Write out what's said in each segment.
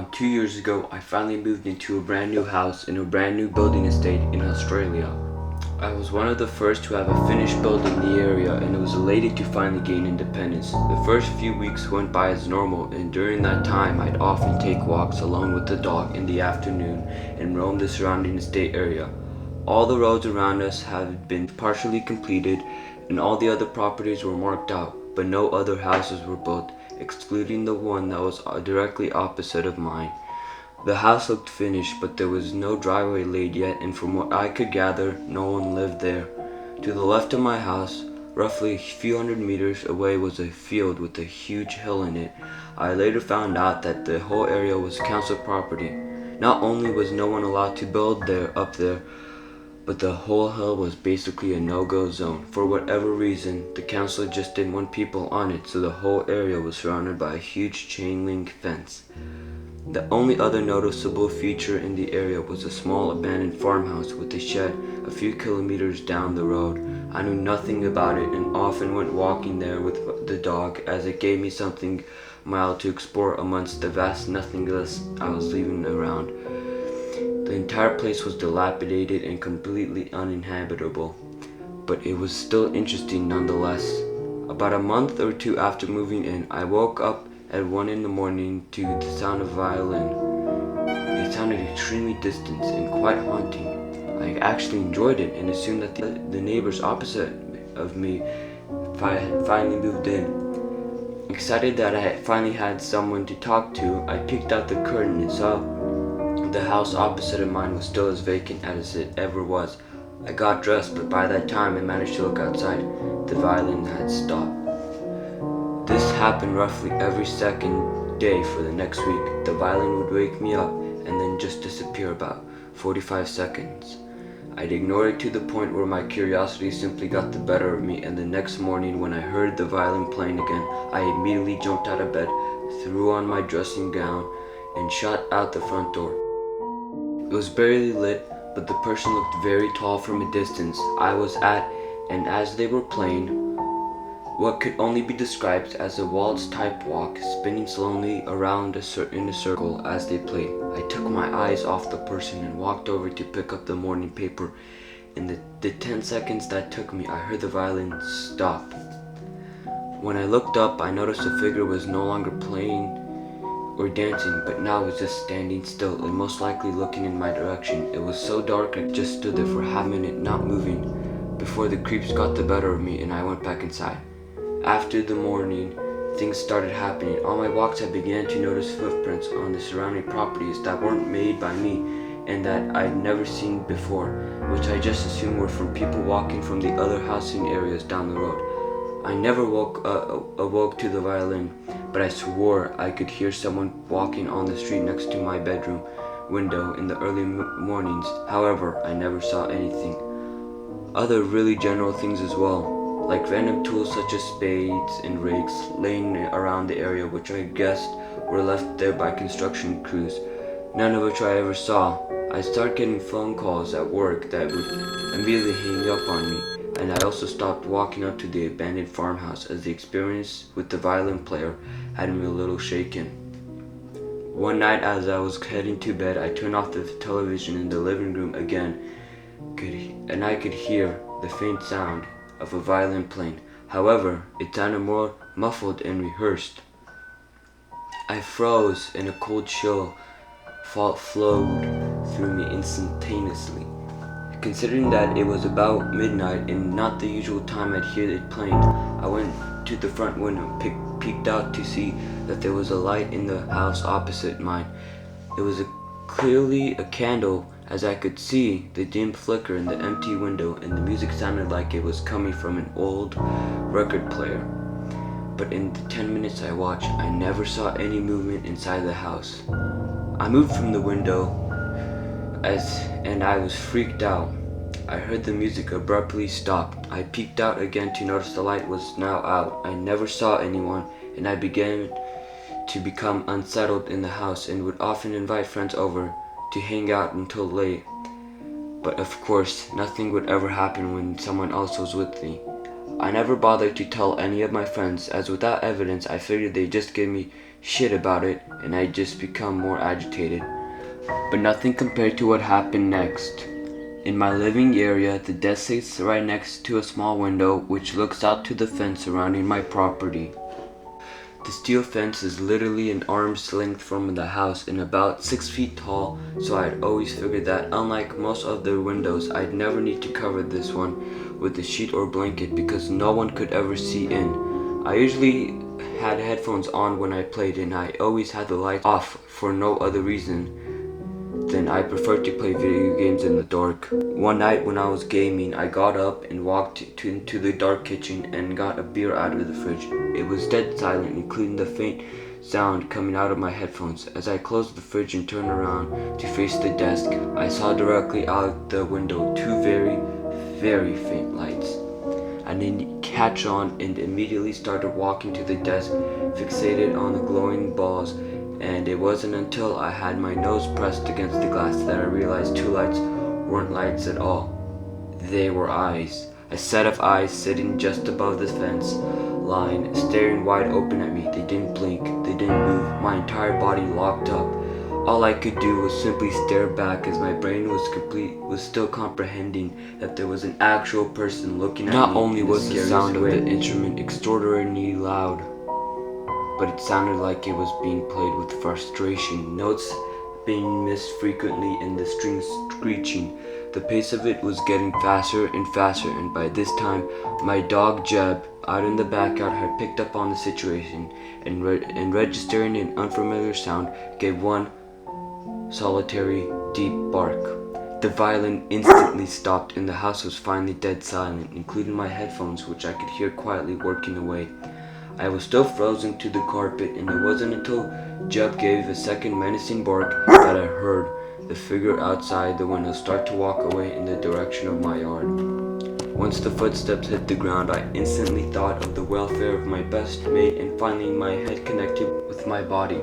Around 2 years ago, I finally moved into a brand new house in a brand new building estate in Australia. I was one of the first to have a finished building in the area, and it was elated to finally gain independence. The first few weeks went by as normal, and during that time I'd often take walks alone with the dog in the afternoon and roam the surrounding estate area. All the roads around us had been partially completed and all the other properties were marked out, but no other houses were built, excluding the one that was directly opposite of mine. The house looked finished, but there was no driveway laid yet, and from what I could gather, no one lived there. To the left of my house, roughly a few hundred meters away, was a field with a huge hill in it. I later found out that the whole area was council property. Not only was no one allowed to build up there, but the whole hill was basically a no-go zone. For whatever reason, the council just didn't want people on it, so the whole area was surrounded by a huge chain link fence. The only other noticeable feature in the area was a small abandoned farmhouse with a shed a few kilometers down the road. I knew nothing about it and often went walking there with the dog, as it gave me something mild to explore amongst the vast nothingness I was leaving around. The entire place was dilapidated and completely uninhabitable, but it was still interesting nonetheless. About a month or two after moving in, I woke up at 1 in the morning to the sound of violin. It sounded extremely distant and quite haunting. I actually enjoyed it and assumed that the neighbors opposite of me finally moved in. Excited that I finally had someone to talk to, I peeked out the curtain and saw the house opposite of mine was still as vacant as it ever was. I got dressed, but by that time I managed to look outside. The violin had stopped. This happened roughly every second day for the next week. The violin would wake me up and then just disappear about 45 seconds. I'd ignore it to the point where my curiosity simply got the better of me, and the next morning when I heard the violin playing again, I immediately jumped out of bed, threw on my dressing gown, and shot out the front door. It was barely lit, but the person looked very tall from a distance I was at, and as they were playing what could only be described as a waltz-type walk, spinning slowly around in a circle as they played. I took my eyes off the person and walked over to pick up the morning paper. In the 10 seconds that took me, I heard the violin stop. When I looked up, I noticed the figure was no longer playing or dancing, but now was just standing still and most likely looking in my direction. It was so dark I just stood there for half a minute, not moving, before the creeps got the better of me and I went back inside. After the morning, things started happening. On my walks, I began to notice footprints on the surrounding properties that weren't made by me and that I'd never seen before, which I just assumed were from people walking from the other housing areas down the road. I never awoke to the violin, but I swore I could hear someone walking on the street next to my bedroom window in the early mornings. However, I never saw anything. Other really general things as well, like random tools such as spades and rakes laying around the area, which I guessed were left there by construction crews, none of which I ever saw. I started getting phone calls at work that would immediately hang up on me, and I also stopped walking up to the abandoned farmhouse, as the experience with the violin player had me a little shaken. One night as I was heading to bed, I turned off the television in the living room again, and I could hear the faint sound of a violin playing. However, it sounded more muffled and rehearsed. I froze and a cold chill flowed through me instantaneously. Considering that it was about midnight and not the usual time I'd hear it playing, I went to the front window and peeked out to see that there was a light in the house opposite mine. It was clearly a candle, as I could see the dim flicker in the empty window, and the music sounded like it was coming from an old record player. But in the 10 minutes I watched, I never saw any movement inside the house. I moved from the window and I was freaked out. I heard the music abruptly stop. I peeked out again to notice the light was now out. I never saw anyone, and I began to become unsettled in the house and would often invite friends over to hang out until late. But of course, nothing would ever happen when someone else was with me. I never bothered to tell any of my friends, as without evidence I figured they'd just give me shit about it, and I just become more agitated. But nothing compared to what happened next. In my living area, the desk sits right next to a small window which looks out to the fence surrounding my property. The steel fence is literally an arm's length from the house and about 6 feet tall, so I'd always figured that unlike most other windows, I'd never need to cover this one with a sheet or blanket because no one could ever see in. I usually had headphones on when I played and I always had the lights off for no other reason than I prefer to play video games in the dark. One night when I was gaming, I got up and walked into the dark kitchen and got a beer out of the fridge. It was dead silent, including the faint sound coming out of my headphones. As I closed the fridge and turned around to face the desk, I saw directly out the window two very, very faint lights. I didn't catch on and immediately started walking to the desk, fixated on the glowing balls, and it wasn't until I had my nose pressed against the glass that I realized two lights weren't lights at all. They were eyes. A set of eyes sitting just above the fence line, staring wide open at me. They didn't blink, they didn't move. My entire body locked up. All I could do was simply stare back as my brain was still comprehending that there was an actual person looking at me. Not only was the sound of the instrument extraordinarily loud, but it sounded like it was being played with frustration, notes being missed frequently and the strings screeching. The pace of it was getting faster and faster, and by this time, my dog Jeb, out in the backyard, had picked up on the situation and registering an unfamiliar sound, gave one solitary, deep bark. The violin instantly stopped and the house was finally dead silent, including my headphones, which I could hear quietly working away. I was still frozen to the carpet, and it wasn't until Jeb gave a second menacing bark that I heard the figure outside the window start to walk away in the direction of my yard. Once the footsteps hit the ground, I instantly thought of the welfare of my best mate and finally my head connected with my body.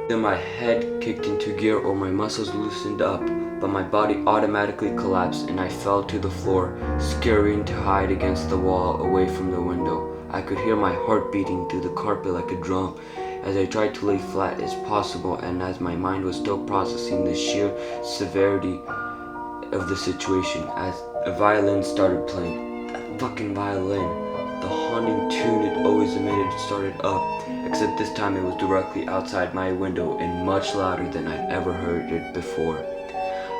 Either my head kicked into gear or my muscles loosened up, but my body automatically collapsed and I fell to the floor, scurrying to hide against the wall away from the window. I could hear my heart beating through the carpet like a drum as I tried to lay flat as possible, and as my mind was still processing the sheer severity of the situation as a violin started playing. That fucking violin. The haunting tune it always emitted started up, except this time it was directly outside my window and much louder than I'd ever heard it before.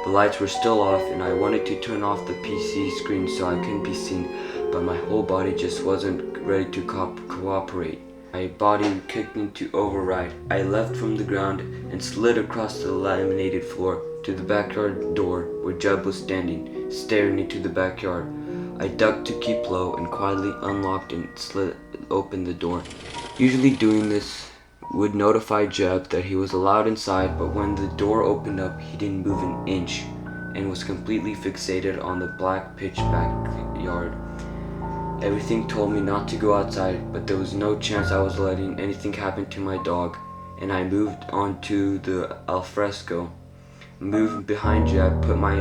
The lights were still off and I wanted to turn off the PC screen so I couldn't be seen, but my whole body just wasn't ready to cooperate. My body kicked into override. I leapt from the ground and slid across the laminated floor to the backyard door where Jeb was standing, staring into the backyard. I ducked to keep low and quietly unlocked and slid open the door. Usually doing this would notify Jeb that he was allowed inside, but when the door opened up, he didn't move an inch and was completely fixated on the black pitch backyard. Everything told me not to go outside, but there was no chance I was letting anything happen to my dog, and I moved on to the alfresco, moved behind Jeb, put my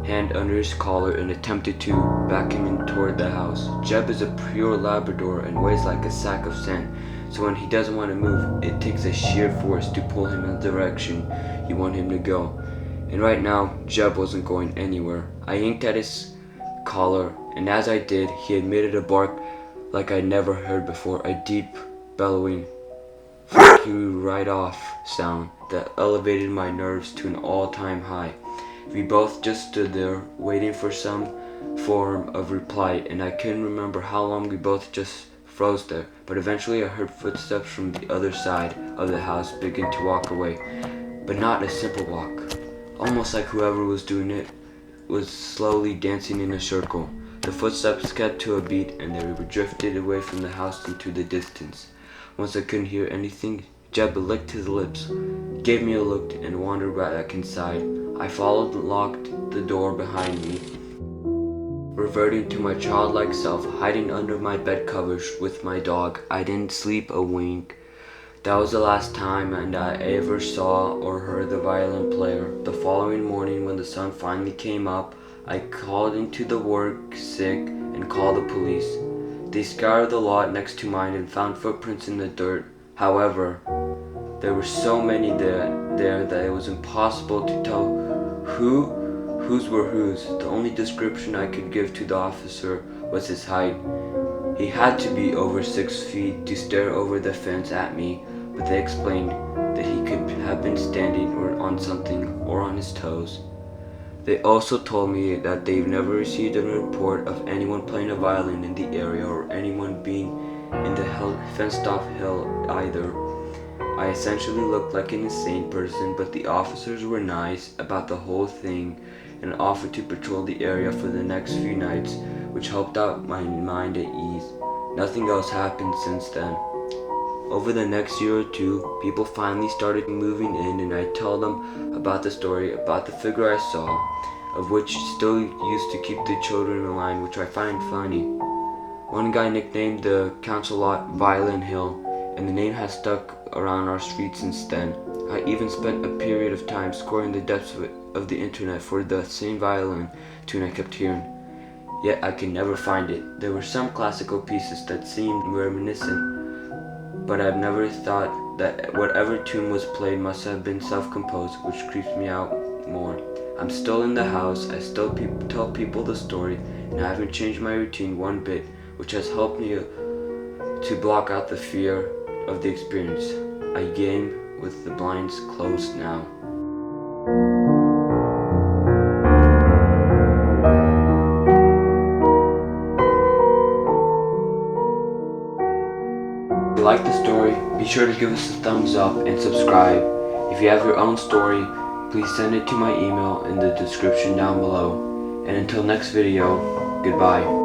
hand under his collar and attempted to back him in toward the house. Jeb is a pure Labrador and weighs like a sack of sand, so when he doesn't want to move, it takes a sheer force to pull him in the direction you want him to go. And right now, Jeb wasn't going anywhere. I yanked at his collar, and as I did, he emitted a bark like I'd never heard before, a deep, bellowing, "fuck you right off" sound that elevated my nerves to an all-time high. We both just stood there, waiting for some form of reply, and I couldn't remember how long we both just froze there, but eventually I heard footsteps from the other side of the house begin to walk away, but not a simple walk, almost like whoever was doing it was slowly dancing in a circle. The footsteps kept to a beat and they were drifted away from the house into the distance. Once I couldn't hear anything, Jeb licked his lips, gave me a look, and wandered back inside. I followed and locked the door behind me, reverting to my childlike self, hiding under my bed covers with my dog. I didn't sleep a wink. That was the last time and I ever saw or heard the violin player. The following morning, when the sun finally came up, I called into the work sick and called the police. They scoured the lot next to mine and found footprints in the dirt. However, There were so many there that it was impossible to tell whose were whose. The only description I could give to the officer was his height. He had to be over 6 feet to stare over the fence at me, but they explained that he could have been standing or on something or on his toes. They also told me that they've never received a report of anyone playing a violin in the area or anyone being in the fenced-off hill either. I essentially looked like an insane person, but the officers were nice about the whole thing and offered to patrol the area for the next few nights, which helped out my mind at ease. Nothing else happened since then. Over the next year or two, people finally started moving in, and I told them about the story, about the figure I saw, of which still used to keep the children in line, which I find funny. One guy nicknamed the council lot Violin Hill, and the name has stuck around our street since then. I even spent a period of time scouring the depths of the internet for the same violin tune I kept hearing. Yet I could never find it. There were some classical pieces that seemed reminiscent, but I've never thought that whatever tune was played must have been self-composed, which creeps me out more. I'm still in the house, I still tell people the story, and I haven't changed my routine one bit, which has helped me to block out the fear of the experience. I game with the blinds closed now. If you like the story, be sure to give us a thumbs up and subscribe. If you have your own story, please send it to my email in the description down below. And until next video, goodbye.